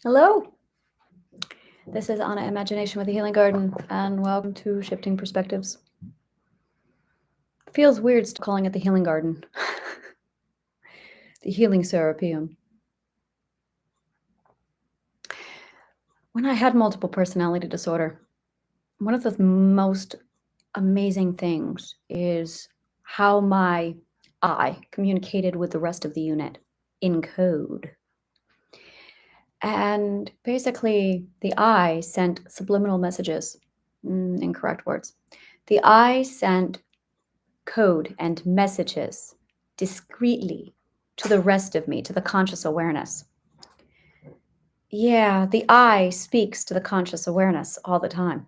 Hello, this is Anna Imagination with the Healing Garden, and welcome to Shifting Perspectives. Feels weird still calling it the Healing Garden, the Healing Serapeum. When I had multiple personality disorder, one of the most amazing things is how my I communicated with the rest of the unit in code. And basically, the I sent subliminal messages, incorrect words. The I sent code and messages discreetly to the rest of me, to the conscious awareness. Yeah, the I speaks to the conscious awareness all the time.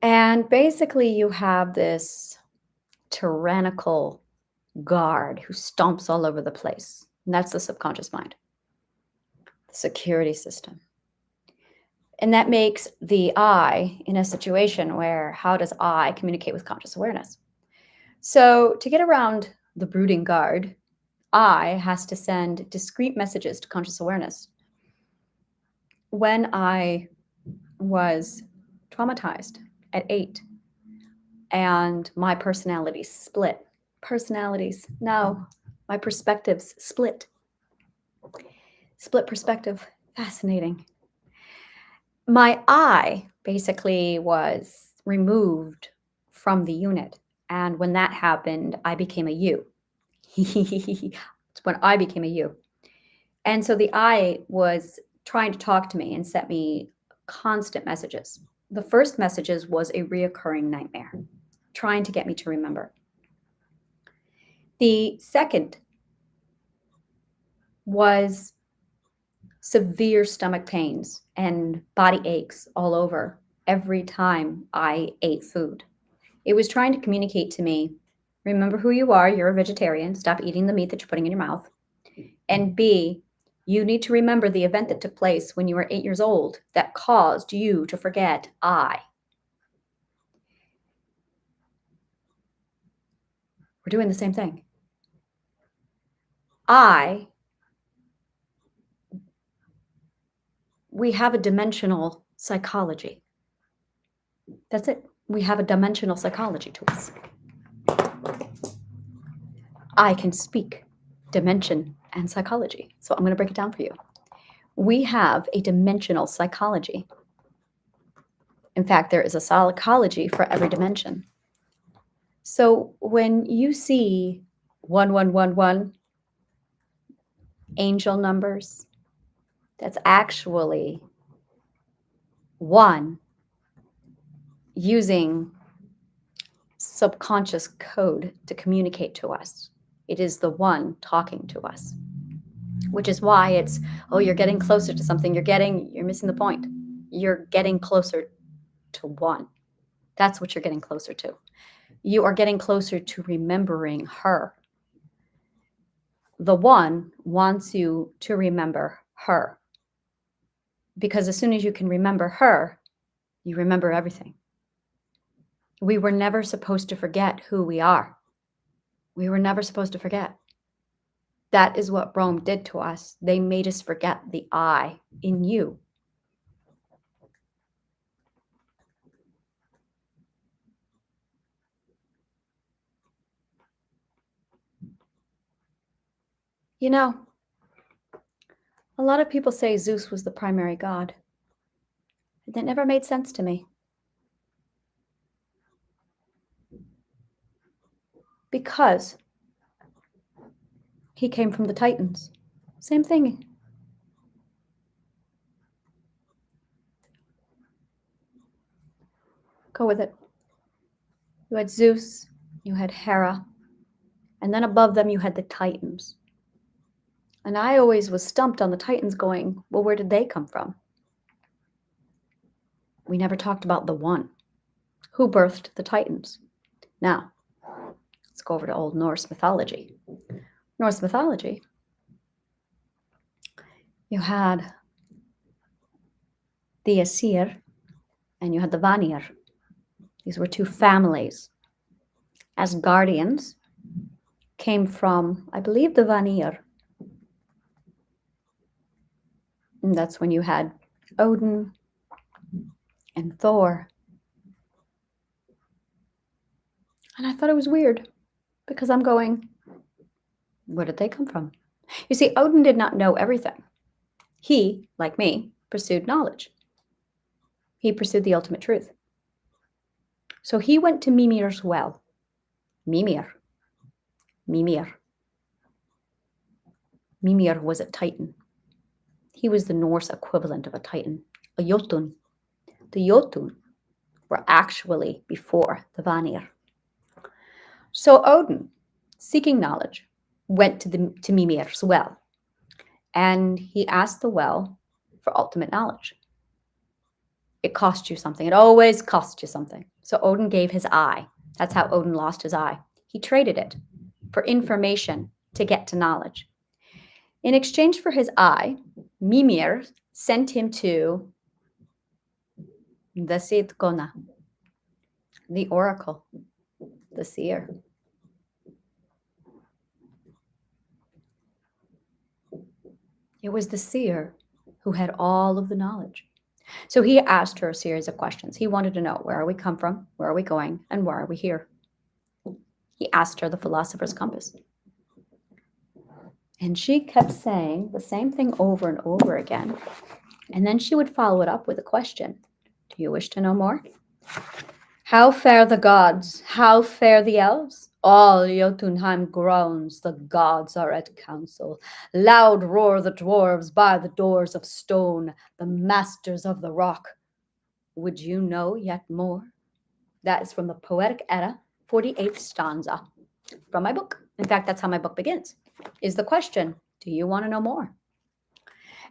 And basically, you have this tyrannical guard who stomps all over the place. And that's the subconscious mind, the security system. And that makes the I in a situation where how does I communicate with conscious awareness? So, to get around the brooding guard, I has to send discrete messages to conscious awareness. When I was traumatized at 8 and my personalities split, my perspectives split. Split perspective, fascinating. My I basically was removed from the unit. And when that happened, I became a you. It's when I became a you. And so the I was trying to talk to me and set me constant messages. The first messages was a reoccurring nightmare, trying to get me to remember. The second was severe stomach pains and body aches all over every time I ate food. It was trying to communicate to me, remember who you are, you're a vegetarian, stop eating the meat that you're putting in your mouth. And B, you need to remember the event that took place when you were 8 years old that caused you to forget I. We're doing the same thing. We have a dimensional psychology. That's it. We have a dimensional psychology to us. I can speak dimension and psychology. So I'm going to break it down for you. We have a dimensional psychology. In fact, there is a psychology for every dimension. So when you see 1111 angel numbers, that's actually one using subconscious code to communicate to us. It is the one talking to us, which is why it's, oh, you're getting closer to something. You're missing the point. You're getting closer to one. That's what you're getting closer to. You are getting closer to remembering her. The one wants you to remember her. Because as soon as you can remember her, you remember everything. We were never supposed to forget who we are. We were never supposed to forget. That is what Rome did to us. They made us forget the I in you. You know, a lot of people say Zeus was the primary god. That never made sense to me. Because he came from the Titans. Same thing. Go with it. You had Zeus, you had Hera, and then above them you had the Titans. And I always was stumped on the Titans going, well, where did they come from? We never talked about the one. Who birthed the Titans? Now, let's go over to Old Norse mythology. Norse mythology, you had the Aesir and you had the Vanir. These were two families. Asgardians came from, I believe, the Vanir. And that's when you had Odin and Thor. And I thought it was weird because I'm going, where did they come from? You see, Odin did not know everything. He, like me, pursued knowledge. He pursued the ultimate truth. So he went to Mimir's well. Mimir. Mimir. Mimir was a Titan. He was the Norse equivalent of a Titan, a Jotun. The Jotun were actually before the Vanir. So Odin, seeking knowledge, went to Mimir's well, and he asked the well for ultimate knowledge. It cost you something. It always costs you something. So Odin gave his eye. That's how Odin lost his eye. He traded it for information to get to knowledge. In exchange for his eye, Mimir sent him to the Sidkona, the oracle, the seer. It was the seer who had all of the knowledge. So he asked her a series of questions. He wanted to know, where are we come from, where are we going, and why are we here? He asked her the philosopher's compass. And she kept saying the same thing over and over again. And then she would follow it up with a question. Do you wish to know more? How fare the gods? How fare the elves? All Jotunheim groans, the gods are at council. Loud roar the dwarves by the doors of stone, the masters of the rock. Would you know yet more? That is from the Poetic Edda, 48th stanza from my book. In fact, that's how my book begins, is the question, do you want to know more?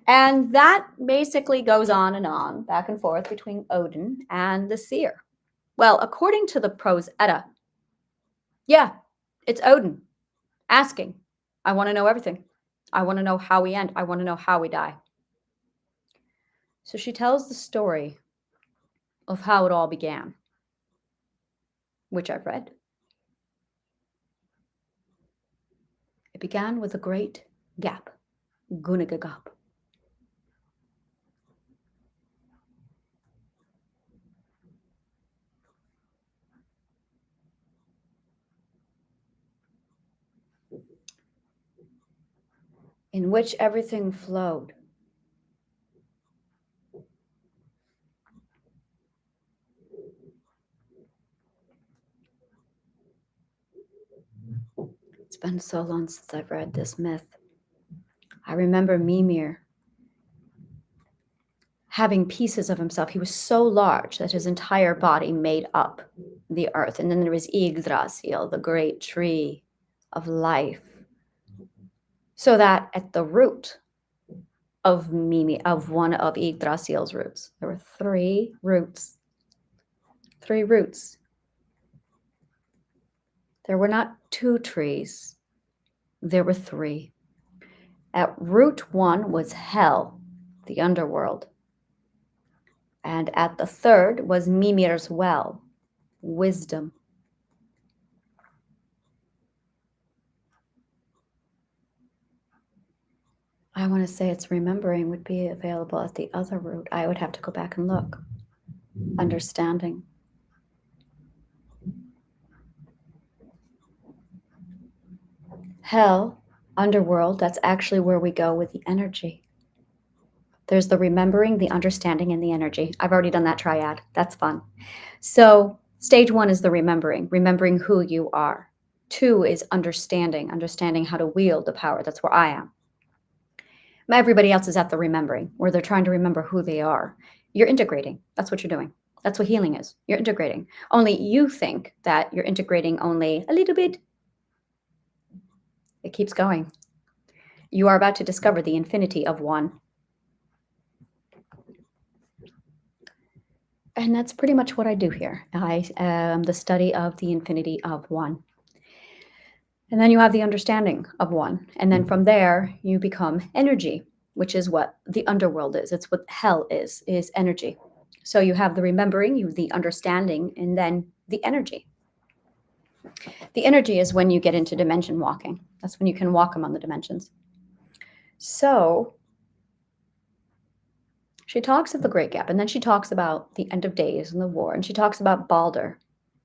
And that basically goes on, back and forth between Odin and the seer. Well, according to the Prose Edda, yeah, it's Odin asking, I want to know everything. I want to know how we end. I want to know how we die. So she tells the story of how it all began, which I've read. It began with a great gap, Gunagagap. In which everything flowed. It's been so long since I've read this myth. I remember Mimir having pieces of himself. He was so large that his entire body made up the earth. And then there was Yggdrasil, the great tree of life. So that at the root of Mimir, of one of Yggdrasil's roots, there were three roots. Three roots. There were not two trees. There were three. At root one was hell, the underworld. And at the third was Mimir's well, wisdom. I want to say it's remembering would be available at the other root. I would have to go back and look. Understanding. Hell, underworld, that's actually where we go with the energy. There's the remembering, the understanding, and the energy. I've already done that triad. That's fun. So stage one is the remembering who you are. Two is understanding how to wield the power. That's where I am. Everybody else is at the remembering, where they're trying to remember who they are. You're integrating. That's what you're doing. That's what healing is. You're integrating. Only you think that you're integrating only a little bit. It keeps going. You are about to discover the infinity of one. And that's pretty much what I do here. I am the study of the infinity of one. And then you have the understanding of one. And then from there, you become energy, which is what the underworld is. It's what hell is energy. So you have the remembering, you have the understanding, and then the energy. The energy is when you get into dimension walking. That's when you can walk among the dimensions. So She talks of the Great Gap, and then she talks about the end of days and the war, and she talks about Balder.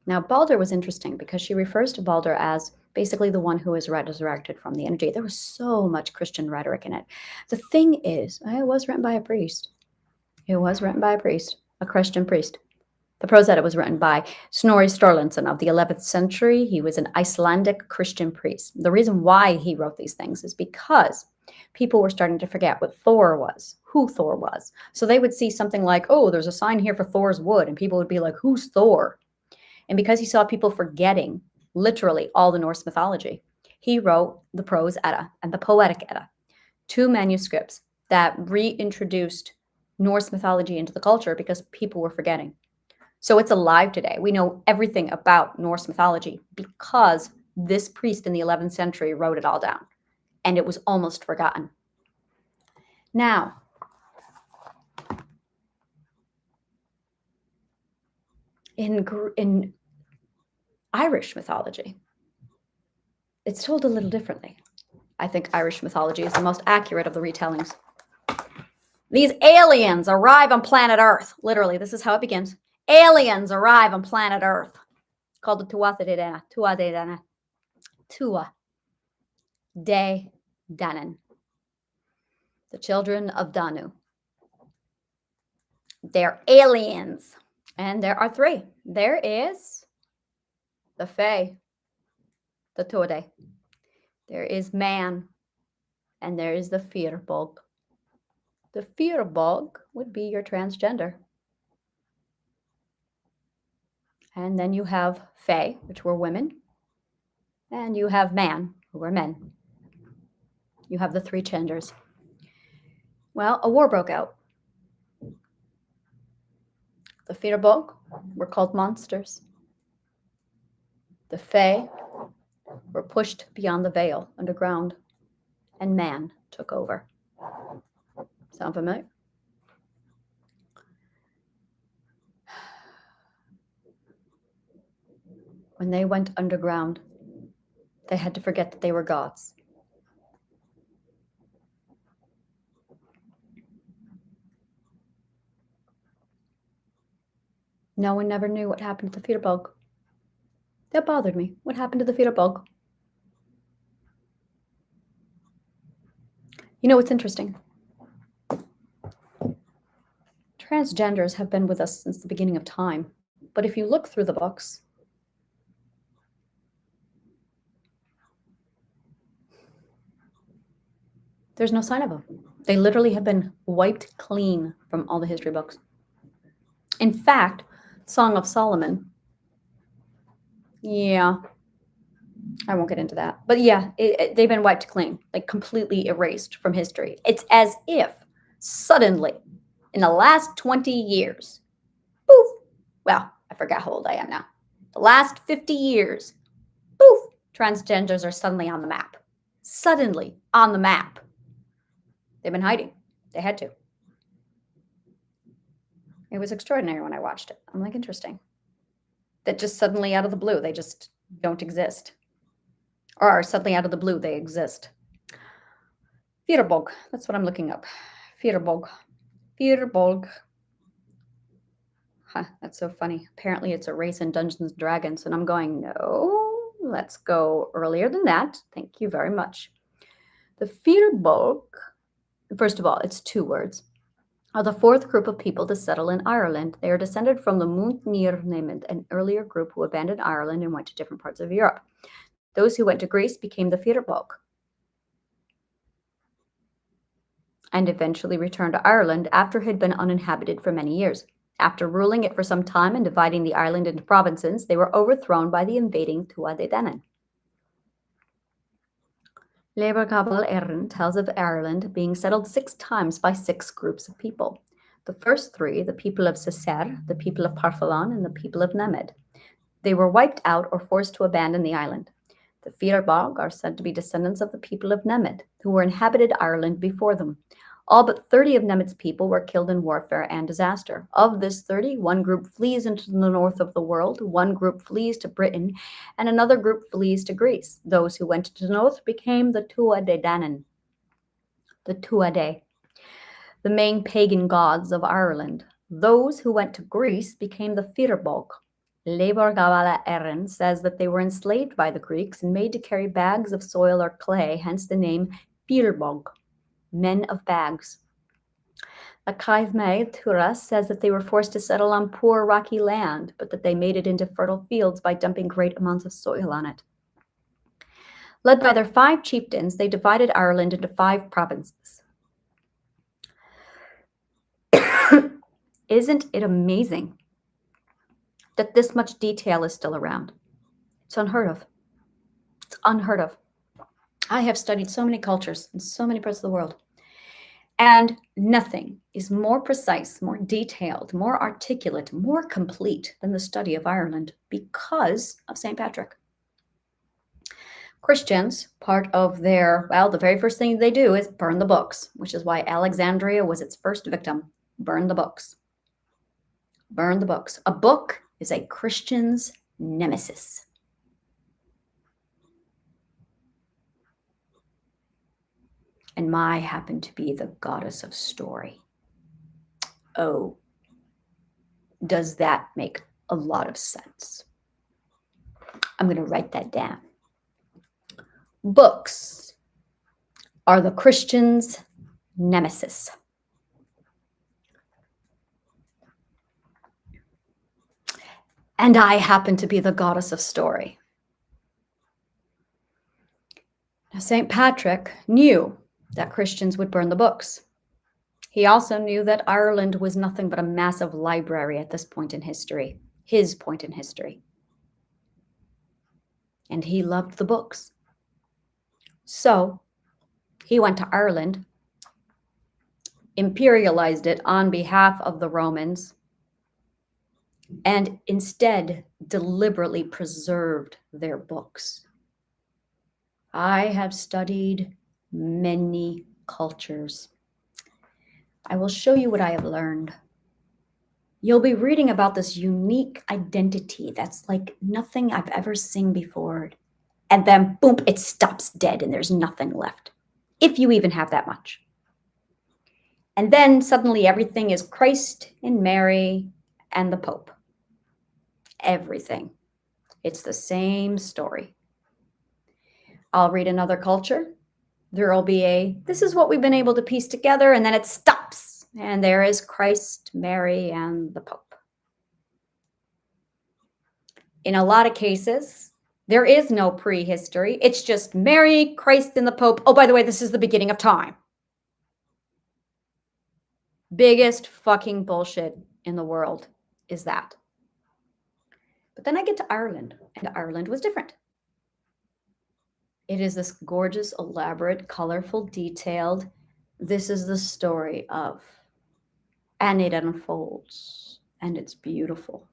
Now, Balder was interesting because she refers to Balder as basically the one who is resurrected from the energy. There was so much Christian rhetoric in it. The thing is, it was written by a priest. It was written by a priest, a Christian priest. The prose edda was written by Snorri Sturluson of the 11th century. He was an Icelandic Christian priest. The reason why he wrote these things is because people were starting to forget what Thor was, who Thor was. So they would see something like, oh, there's a sign here for Thor's wood, and people would be like, who's Thor? And because he saw people forgetting literally all the Norse mythology, he wrote the prose edda and the poetic edda, two manuscripts that reintroduced Norse mythology into the culture because people were forgetting. So it's alive today. We know everything about Norse mythology because this priest in the 11th century wrote it all down, and it was almost forgotten. Now, in Irish mythology, it's told a little differently. I think Irish mythology is the most accurate of the retellings. These aliens arrive on planet Earth. Literally, this is how it begins. Aliens arrive on planet Earth, called the Tuatha De Danann. Tua De Danann. The children of Danu. They're aliens. And there are three. There is the Fae, the Tuatha. There is man, and there is the Firbolg. The Firbolg would be your transgender. And then you have Fae, which were women. And you have man, who were men. You have the three genders. Well, a war broke out. The Firbolg were called monsters. The Fae were pushed beyond the veil underground, and man took over. Sound familiar? When they went underground, they had to forget that they were gods. No one never knew what happened to the Firbolg. That bothered me. What happened to the Firbolg? You know what's interesting? Transgenders have been with us since the beginning of time. But if you look through the books, there's no sign of them. They literally have been wiped clean from all the history books. In fact, Song of Solomon, yeah, I won't get into that. But yeah, they've been wiped clean, like completely erased from history. It's as if suddenly, in the last 20 years, poof, well, I forgot how old I am now. The last 50 years, poof, transgenders are suddenly on the map. Suddenly on the map. They've been hiding. They had to. It was extraordinary when I watched it. I'm like, interesting. That just suddenly out of the blue, they just don't exist. Or suddenly out of the blue, they exist. Firbolg. That's what I'm looking up. Firbolg. Firbolg. Huh, that's so funny. Apparently it's a race in Dungeons & Dragons. And I'm going, no, let's go earlier than that. Thank you very much. The Firbolg, first of all, it's two words, are the fourth group of people to settle in Ireland. They are descended from the Munt Nír Nemend, an earlier group who abandoned Ireland and went to different parts of Europe. Those who went to Greece became the Firbolg and eventually returned to Ireland after it had been uninhabited for many years. After ruling it for some time and dividing the island into provinces, they were overthrown by the invading Tuatha De Danann. Liber Gabal Erin tells of Ireland being settled 6 times by 6 groups of people. The first 3, the people of Cessair, the people of Partholon, and the people of Nemed. They were wiped out or forced to abandon the island. The Firbolg are said to be descendants of the people of Nemed, who were inhabited Ireland before them. All but 30 of Nemed's people were killed in warfare and disaster. Of this 30, one group flees into the north of the world, one group flees to Britain, and another group flees to Greece. Those who went to the north became the Tuatha De Danann. The Tuatha. the main pagan gods of Ireland. Those who went to Greece became the Firbolg. Lebor Gabala Erin says that they were enslaved by the Greeks and made to carry bags of soil or clay, hence the name Firbolg, men of bags. Akaiv May Turas says that they were forced to settle on poor rocky land, but that they made it into fertile fields by dumping great amounts of soil on it. Led by their 5 chieftains, they divided Ireland into 5 provinces. Isn't it amazing that this much detail is still around? It's unheard of. It's unheard of. I have studied so many cultures in so many parts of the world, and nothing is more precise, more detailed, more articulate, more complete than the study of Ireland because of St. Patrick. Christians, part of their, well, the very first thing they do is burn the books, which is why Alexandria was its first victim. Burn the books. Burn the books. A book is a Christian's nemesis. And Mai happened to be the goddess of story. Oh, does that make a lot of sense? I'm going to write that down. Books are the Christian's nemesis. And I happen to be the goddess of story. Now, St. Patrick knew that Christians would burn the books. He also knew that Ireland was nothing but a massive library at this point in history, his point in history. And he loved the books. So he went to Ireland, imperialized it on behalf of the Romans, and instead deliberately preserved their books. I have studied many cultures. I will show you what I have learned. You'll be reading about this unique identity that's like nothing I've ever seen before. And then, boom, it stops dead and there's nothing left, if you even have that much. And then suddenly everything is Christ and Mary and the Pope. Everything. It's the same story. I'll read another culture. There'll be this is what we've been able to piece together, and then it stops. And there is Christ, Mary, and the Pope. In a lot of cases, there is no prehistory. It's just Mary, Christ, and the Pope. Oh, by the way, this is the beginning of time. Biggest fucking bullshit in the world is that. But then I get to Ireland, and Ireland was different. It is this gorgeous, elaborate, colorful, detailed. This is the story of. And it unfolds, and it's beautiful.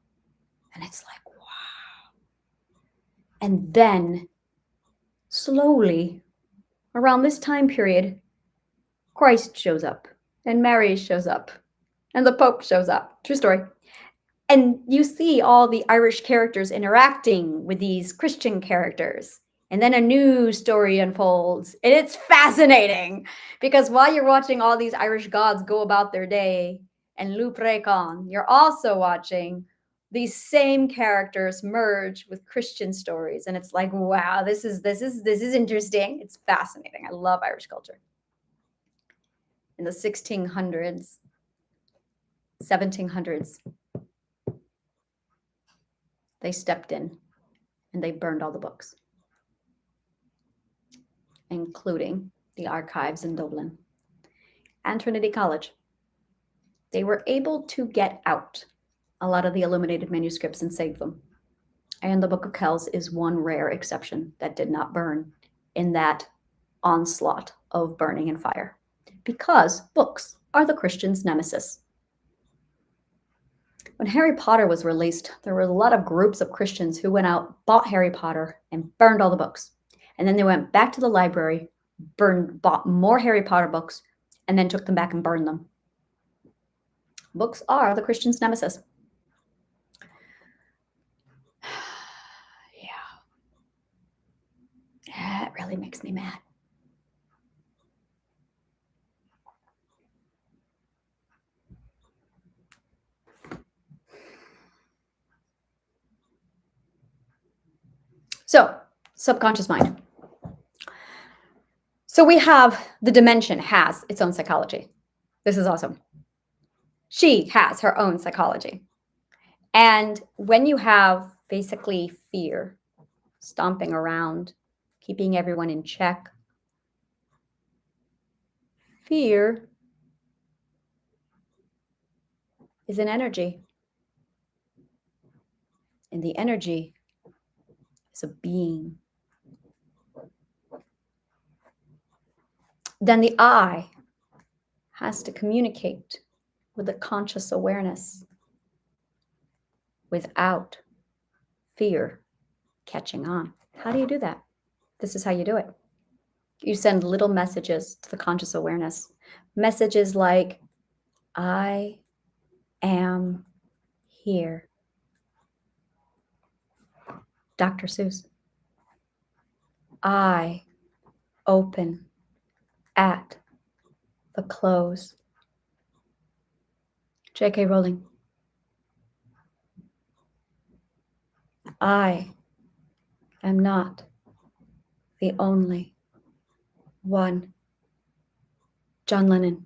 And it's like, wow. And then, slowly, around this time period, Christ shows up, and Mary shows up, and the Pope shows up. True story. And you see all the Irish characters interacting with these Christian characters. And then a new story unfolds. And it's fascinating because while you're watching all these Irish gods go about their day and Luprecon, you're also watching these same characters merge with Christian stories. And it's like, wow, this is interesting. It's fascinating. I love Irish culture. In the 1600s, 1700s, they stepped in and they burned all the books, including the archives in Dublin and Trinity College. They were able to get out a lot of the illuminated manuscripts and save them. And the Book of Kells is one rare exception that did not burn in that onslaught of burning and fire, because books are the Christian's nemesis. When Harry Potter was released, there were a lot of groups of Christians who went out, bought Harry Potter, and burned all the books. And then they went back to the library, bought more Harry Potter books, and then took them back and burned them. Books are the Christian's nemesis. Yeah, it really makes me mad. So, subconscious mind. So we have the dimension has its own psychology. This is awesome. She has her own psychology. And when you have basically fear stomping around, keeping everyone in check, fear is an energy. And the energy is a being. Then the I has to communicate with a conscious awareness without fear catching on. How do you do that? This is how you do it. You send little messages to the conscious awareness. Messages like, I am here. Dr. Seuss. I open at the close. J.K. Rowling. I am not the only one. John Lennon.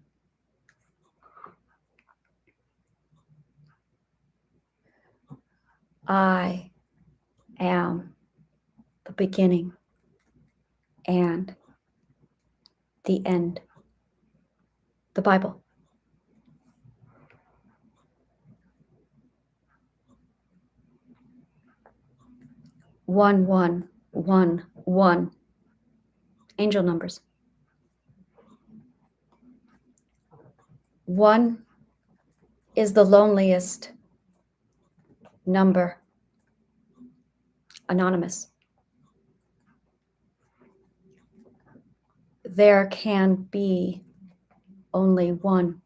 I am the beginning and the end. The Bible. One, one, one, one. Angel numbers. One is the loneliest number. Anonymous. There can be only one.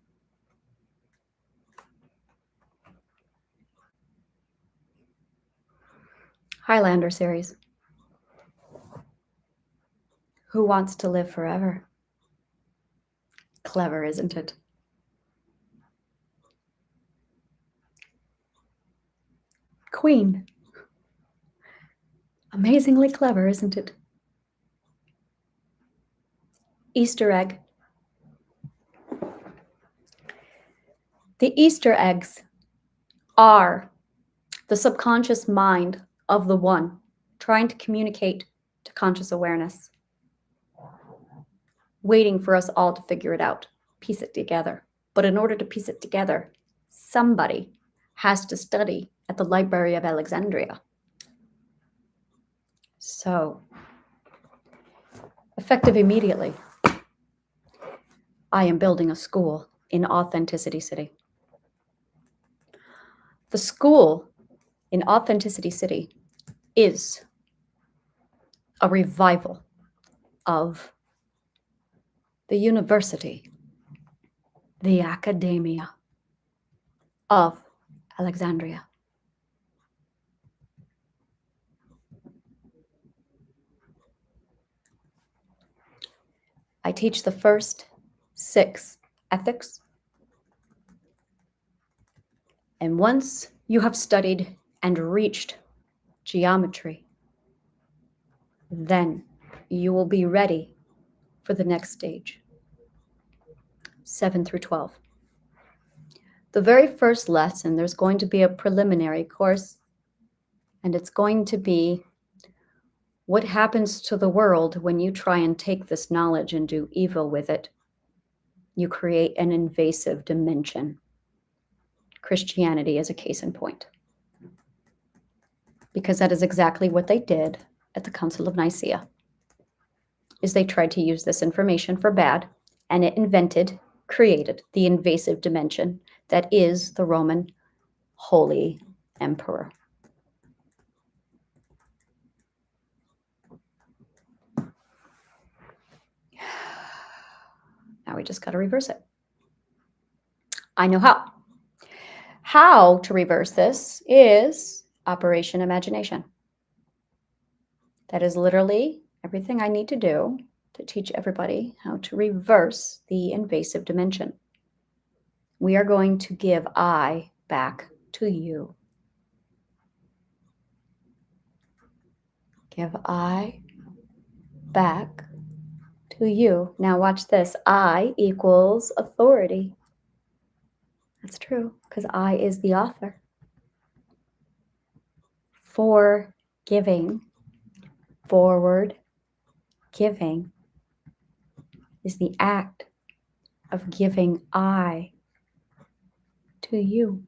Highlander series. Who wants to live forever? Clever, isn't it? Queen. Amazingly clever, isn't it? Easter egg. The Easter eggs are the subconscious mind of the one trying to communicate to conscious awareness, waiting for us all to figure it out, piece it together. But in order to piece it together, somebody has to study at the Library of Alexandria. So, effective immediately, I am building a school in Authenticity City. The school in Authenticity City is a revival of the university, the academia of Alexandria. I teach the first 6 ethics. And once you have studied and reached geometry, then you will be ready for the next stage, 7 through 12. The very first lesson, there's going to be a preliminary course, and it's going to be what happens to the world when you try and take this knowledge and do evil with it. You create an invasive dimension. Christianity is a case in point, because that is exactly what they did at the Council of Nicaea, is they tried to use this information for bad, and it created the invasive dimension that is the Roman Holy Emperor. Now we just got to reverse it. I know how. How to reverse this is Operation Imagination. That is literally everything I need to do to teach everybody how to reverse the invasive dimension. We are going to give I back to you. give I back to you. Now watch this. I equals authority. That's true, because I is the author. For giving, forward giving is the act of giving I to you.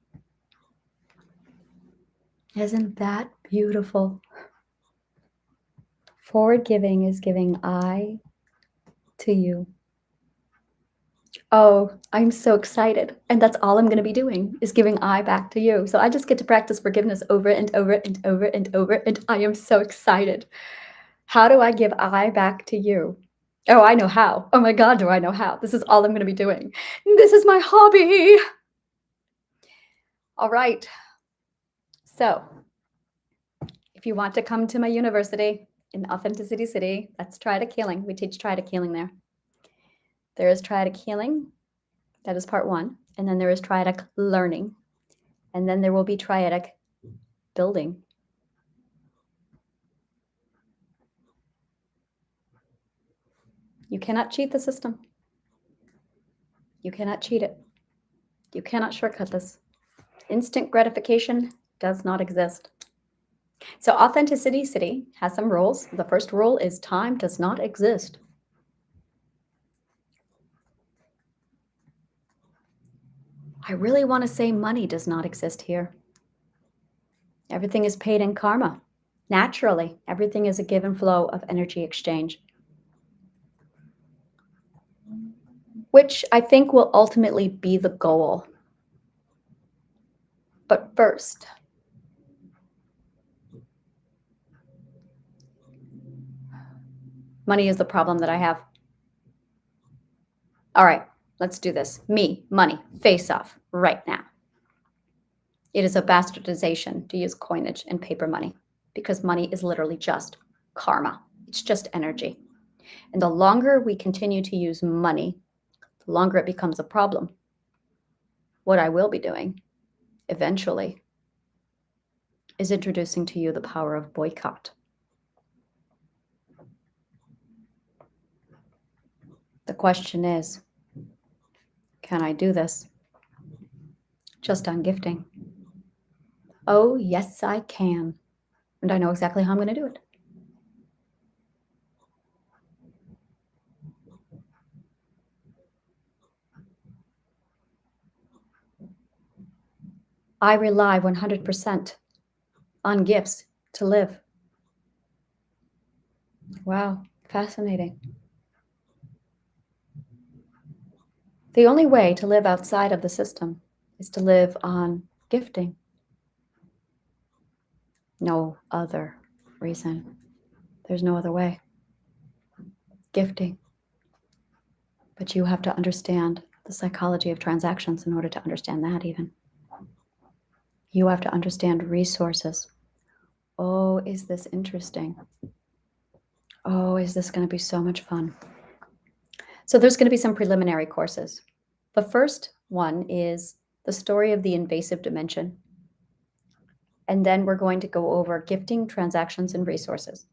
Isn't that beautiful? Forward giving is giving I to you. Oh, I'm so excited. And that's all I'm going to be doing is giving I back to you. So I just get to practice forgiveness over and over and over and over. And I am so excited. How do I give I back to you? Oh, I know how. Oh my God, do I know how? This is all I'm going to be doing. This is my hobby. All right. So if you want to come to my university in Authenticity City, that's Triadic Healing. We teach Triadic Healing there. There is Triadic Healing. That is part one. And then there is Triadic Learning. And then there will be Triadic Building. You cannot cheat the system. You cannot cheat it. You cannot shortcut this. Instant gratification does not exist. So Authenticity City has some rules. The first rule is time does not exist. I really want to say money does not exist here. Everything is paid in karma. Naturally, everything is a give and flow of energy exchange, which I think will ultimately be the goal. But first, money is the problem that I have. All right, let's do this. Me, money, face off right now. It is a bastardization to use coinage and paper money because money is literally just karma. It's just energy. And the longer we continue to use money, the longer it becomes a problem. What I will be doing eventually is introducing to you the power of boycott. The question is, can I do this just on gifting? Oh, yes, I can. And I know exactly how I'm going to do it. I rely 100% on gifts to live. Wow, fascinating. The only way to live outside of the system is to live on gifting. No other reason. There's no other way. Gifting. But you have to understand the psychology of transactions in order to understand that even. You have to understand resources. Oh, is this interesting? Oh, is this going to be so much fun? So there's going to be some preliminary courses. The first one is the story of the invasive dimension. And then we're going to go over gifting, transactions, and resources.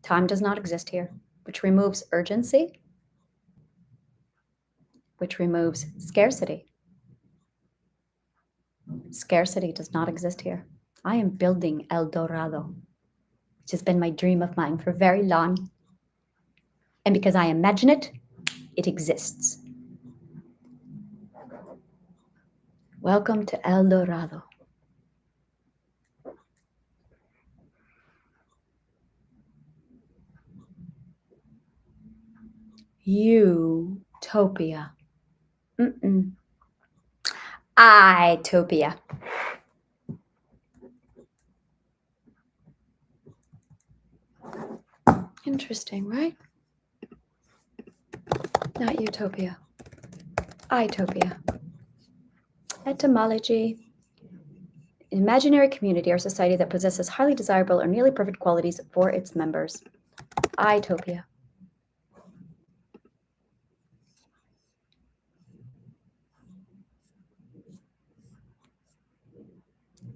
Time does not exist here, which removes urgency, which removes scarcity. Scarcity does not exist here. I am building El Dorado, which has been my dream of mine for very long. And because I imagine it, it exists. Welcome to El Dorado. Utopia. Itopia. Interesting, right? Not utopia. Itopia. Etymology. An imaginary community or society that possesses highly desirable or nearly perfect qualities for its members. Itopia.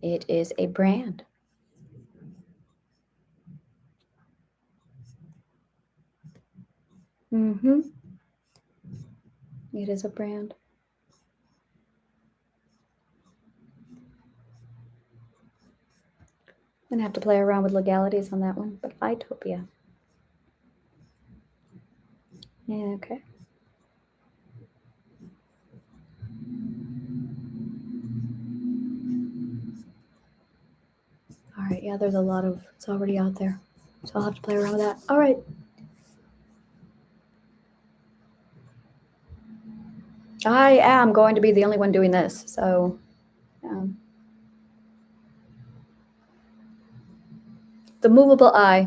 It is a brand. Mm-hmm. It is a brand. I'm going to have to play around with legalities on that one, but Itopia. Yeah, okay. All right, yeah, there's a lot of, it's already out there. So I'll have to play around with that. All right. I am going to be the only one doing this, so the movable eye.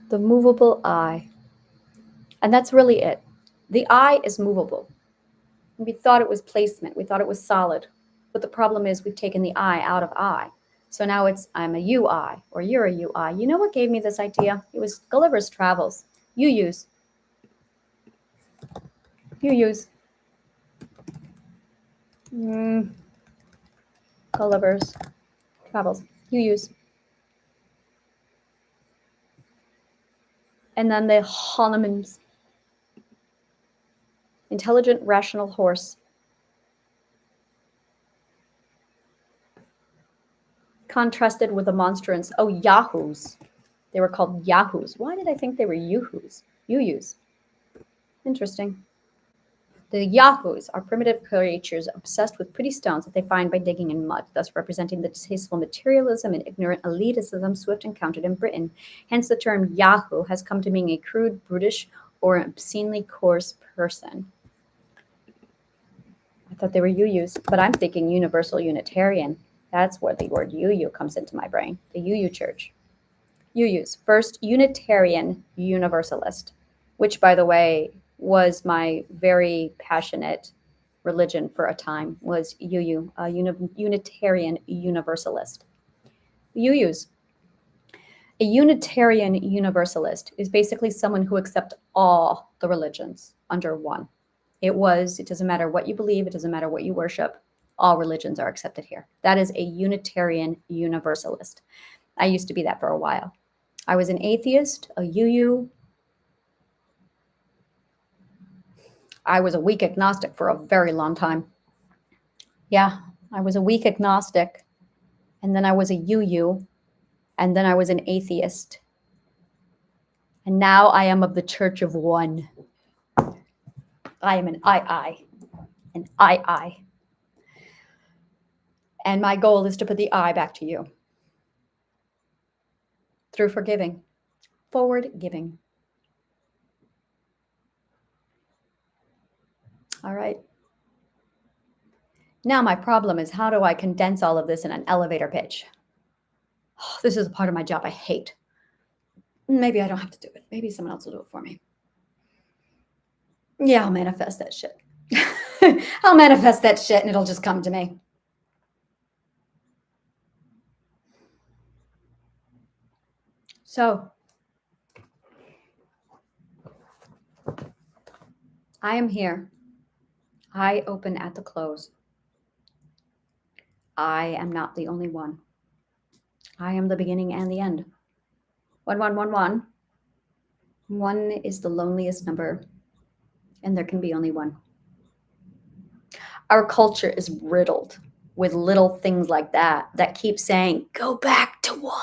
The movable eye. And that's really it. The eye is movable. We thought it was placement. We thought it was solid. But the problem is we've taken the I out of I. So now it's I'm a UI or you're a UI. You know what gave me this idea? It was Gulliver's Travels. You use. Gulliver's Travels. You use. And then the homonyms. Intelligent, rational horse. Contrasted with the monstrance. Oh, yahoos. They were called yahoos. Why did I think they were yoo-hoos? You-yous. Interesting. The yahoos are primitive creatures obsessed with pretty stones that they find by digging in mud, thus representing the distasteful materialism and ignorant elitism Swift encountered in Britain. Hence, the term yahoo has come to mean a crude, brutish, or obscenely coarse person. I thought they were you-yous, but I'm thinking universal Unitarian. That's where the word you-you comes into my brain. The you-you church. You-yous. First, Unitarian Universalist, which, by the way, was my very passionate religion for a time, was UU, Unitarian Universalist. UUs. A Unitarian Universalist is basically someone who accepts all the religions under one. It doesn't matter what you believe, it doesn't matter what you worship, all religions are accepted here. That is a Unitarian Universalist. I used to be that for a while. I was an atheist, a UU. I was a weak agnostic for a very long time. Yeah, I was a weak agnostic. And then I was a UU. And then I was an atheist. And now I am of the Church of One. I am an I. An I. And my goal is to put the I back to you. Through forgiving. Forward giving. All right. Now my problem is, how do I condense all of this in an elevator pitch? Oh, this is a part of my job I hate. Maybe I don't have to do it. Maybe someone else will do it for me. Yeah, I'll manifest that shit. I'll manifest that shit and it'll just come to me. So, I am here. I open at the close. I am not the only one. I am the beginning and the end. 1111. One is the loneliest number, and there can be only one. Our culture is riddled with little things like that keep saying, go back to one,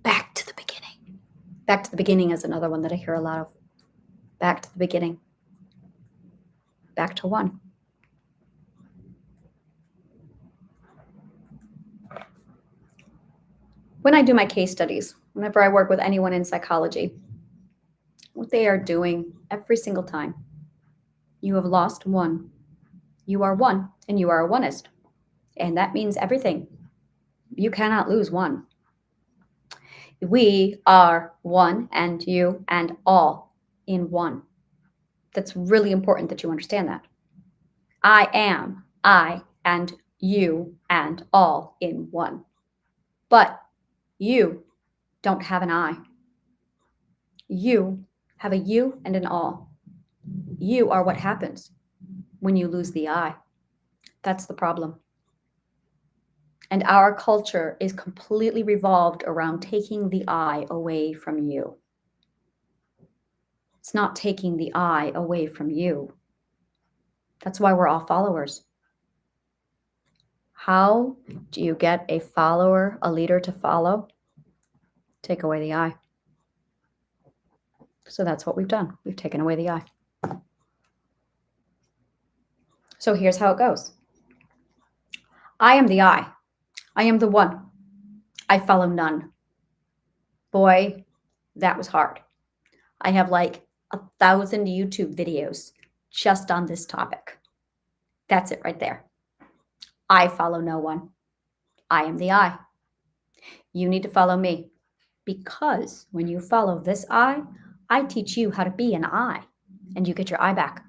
back to the beginning. Back to the beginning is another one that I hear a lot of. Back to the beginning. Back to one. When I do my case studies, whenever I work with anyone in psychology, what they are doing every single time, you have lost one. You are one, and you are a oneist. And that means everything. You cannot lose one. We are one, and you and all in one. That's really important that you understand that. I am, I and you and all in one. But you don't have an I. You have a you and an all. You are what happens when you lose the I. That's the problem. And our culture is completely revolved around taking the I away from you. It's not taking the I away from you. That's why we're all followers. How do you get a follower, a leader to follow? Take away the I. So that's what we've done. We've taken away the I. So here's how it goes. I am the I. I am the one. I follow none. Boy, that was hard. I have like 1,000 YouTube videos just on this topic. That's it right there. I follow no one. I am the I. You need to follow me because when you follow this I teach you how to be an I and you get your I back.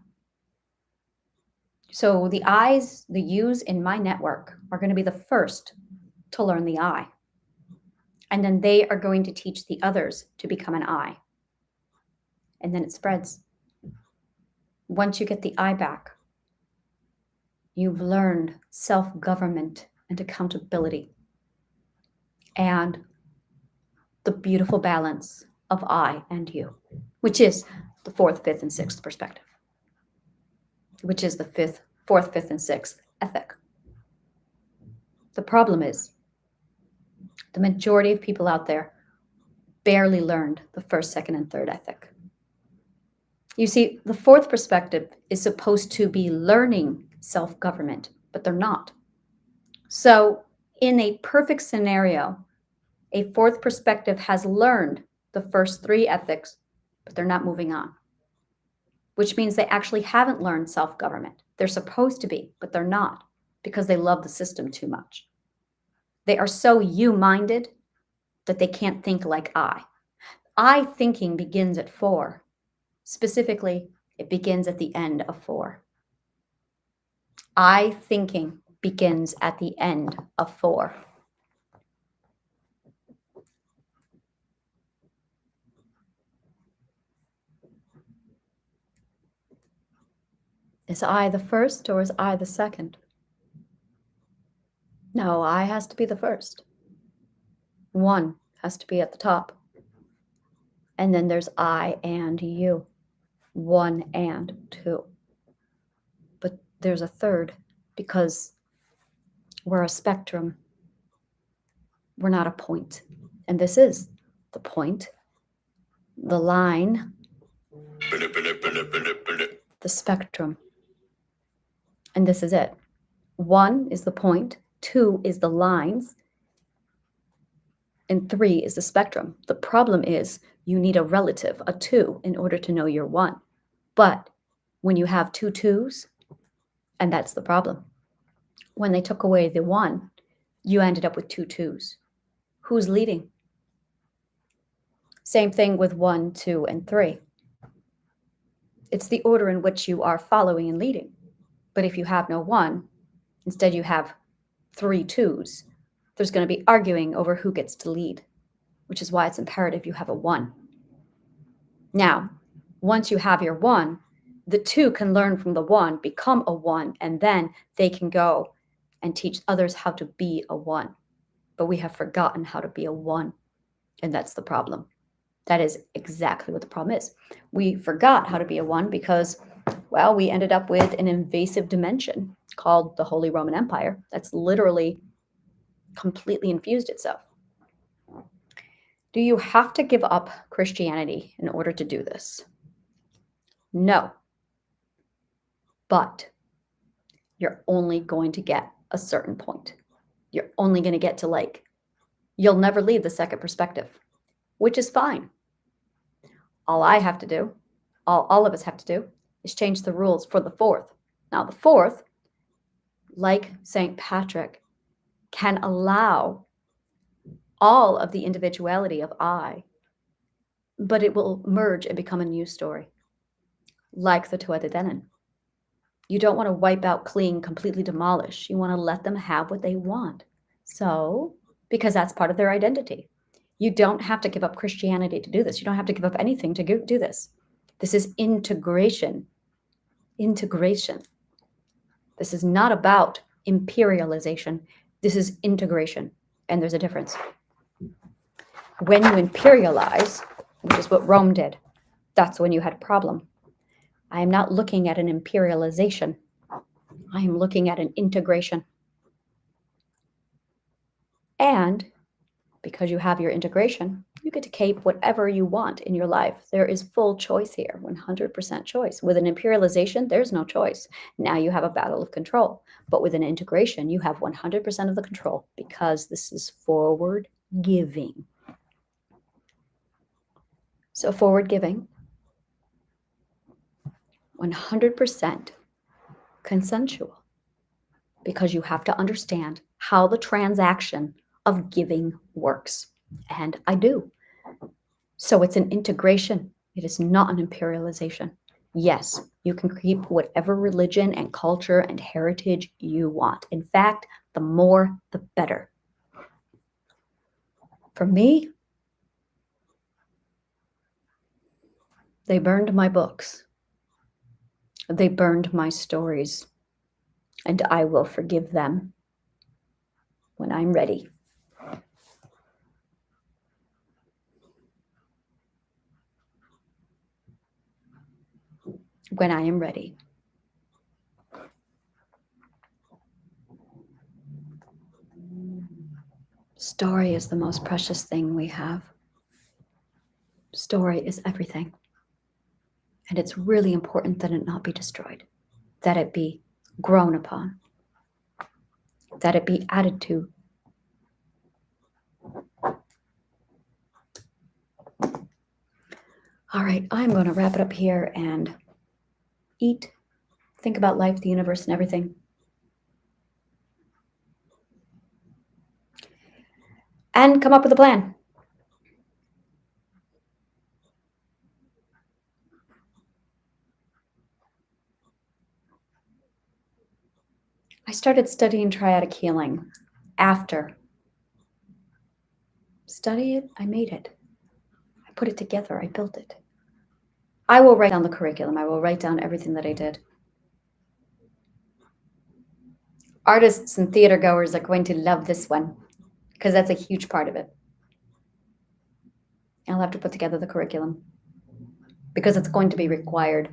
So the I's, the U's in my network are going to be the first to learn the I. And then they are going to teach the others to become an I. And then it spreads. Once you get the I back, you've learned self-government and accountability and the beautiful balance of I and you, which is the fourth, fifth, and sixth perspective, which is the fourth, fifth, and sixth ethic. The problem is the majority of people out there barely learned the first, second, and third ethic. You see, the fourth perspective is supposed to be learning self-government, but they're not. So in a perfect scenario, a fourth perspective has learned the first three ethics, but they're not moving on, which means they actually haven't learned self-government. They're supposed to be, but they're not because they love the system too much. They are so you-minded that they can't think like I. I thinking begins at 4. Specifically, it begins at the end of 4. I thinking begins at the end of 4. Is I the first or is I the second? No, I has to be the first. 1 has to be at the top. And then there's I and you. 1 and 2. But there's a third because we're a spectrum. We're not a point. And this is the point, the line, the spectrum. And this is it. 1 is the point, 2 is the lines, and 3 is the spectrum. The problem is you need a relative, a 2, in order to know you're 1. But when you have 2 2s, and that's the problem, when they took away the 1, you ended up with 2 2s. Who's leading? Same thing with 1, 2, and 3. It's the order in which you are following and leading. But if you have no 1, instead you have 3 2s, there's going to be arguing over who gets to lead, which is why it's imperative you have a 1. Now, once you have your 1, the 2 can learn from the 1, become a 1, and then they can go and teach others how to be a 1. But we have forgotten how to be a 1, and that's the problem. That is exactly what the problem is. We forgot how to be a 1 because, well, we ended up with an invasive dimension called the Holy Roman Empire that's literally completely infused itself. Do you have to give up Christianity in order to do this? No. But you're only going to get a certain point. You're only going to get to you'll never leave the second perspective, which is fine. All I have to do, all of us have to do, is change the rules for the fourth. Now, the fourth, like St. Patrick, can allow all of the individuality of I, but it will merge and become a new story, like the Tuatha Dé Danann. You don't want to wipe out, clean, completely demolish. You want to let them have what they want. So, because that's part of their identity. You don't have to give up Christianity to do this. You don't have to give up anything to do this. This is integration. Integration. This is not about imperialization. This is integration, and there's a difference. When you imperialize, which is what Rome did, that's when you had a problem. I am not looking at an imperialization. I am looking at an integration. And because you have your integration, you get to keep whatever you want in your life. There is full choice here, 100% choice. With an imperialization, there's no choice. Now you have a battle of control. But with an integration, you have 100% of the control because this is forward giving. So forward giving, 100% consensual, because you have to understand how the transaction of giving works. And I do. So it's an integration. It is not an imperialization. Yes, you can keep whatever religion and culture and heritage you want. In fact, the more, the better. For me, they burned my books. They burned my stories. And I will forgive them when I'm ready. When I am ready. Story is the most precious thing we have. Story is everything. And it's really important that it not be destroyed, that it be grown upon, that it be added to. All right, I'm going to wrap it up here and eat, think about life, the universe, and everything. And come up with a plan. I started studying triadic healing after. Study it, I made it. I put it together, I built it. I will write down the curriculum. I will write down everything that I did. Artists and theater goers are going to love this one because that's a huge part of it. I'll have to put together the curriculum because it's going to be required.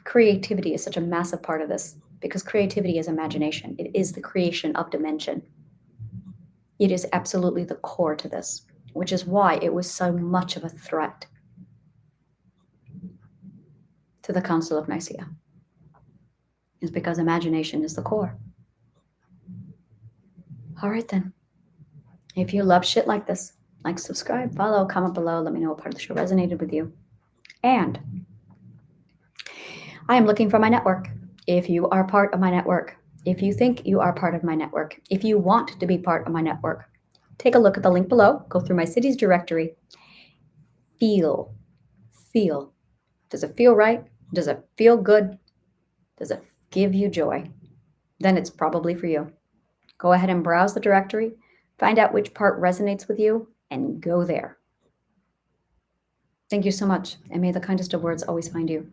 Creativity is such a massive part of this because creativity is imagination. It is the creation of dimension. It is absolutely the core to this, which is why it was so much of a threat to the Council of Nicaea, is because imagination is the core. All right, then. If you love shit like this, like, subscribe, follow, comment below. Let me know what part of the show resonated with you. And I am looking for my network. If you are part of my network, if you think you are part of my network, if you want to be part of my network, take a look at the link below. Go through my cities directory. Feel. Does it feel right? Does it feel good? Does it give you joy? Then it's probably for you. Go ahead and browse the directory, find out which part resonates with you, and go there. Thank you so much, and may the kindest of words always find you.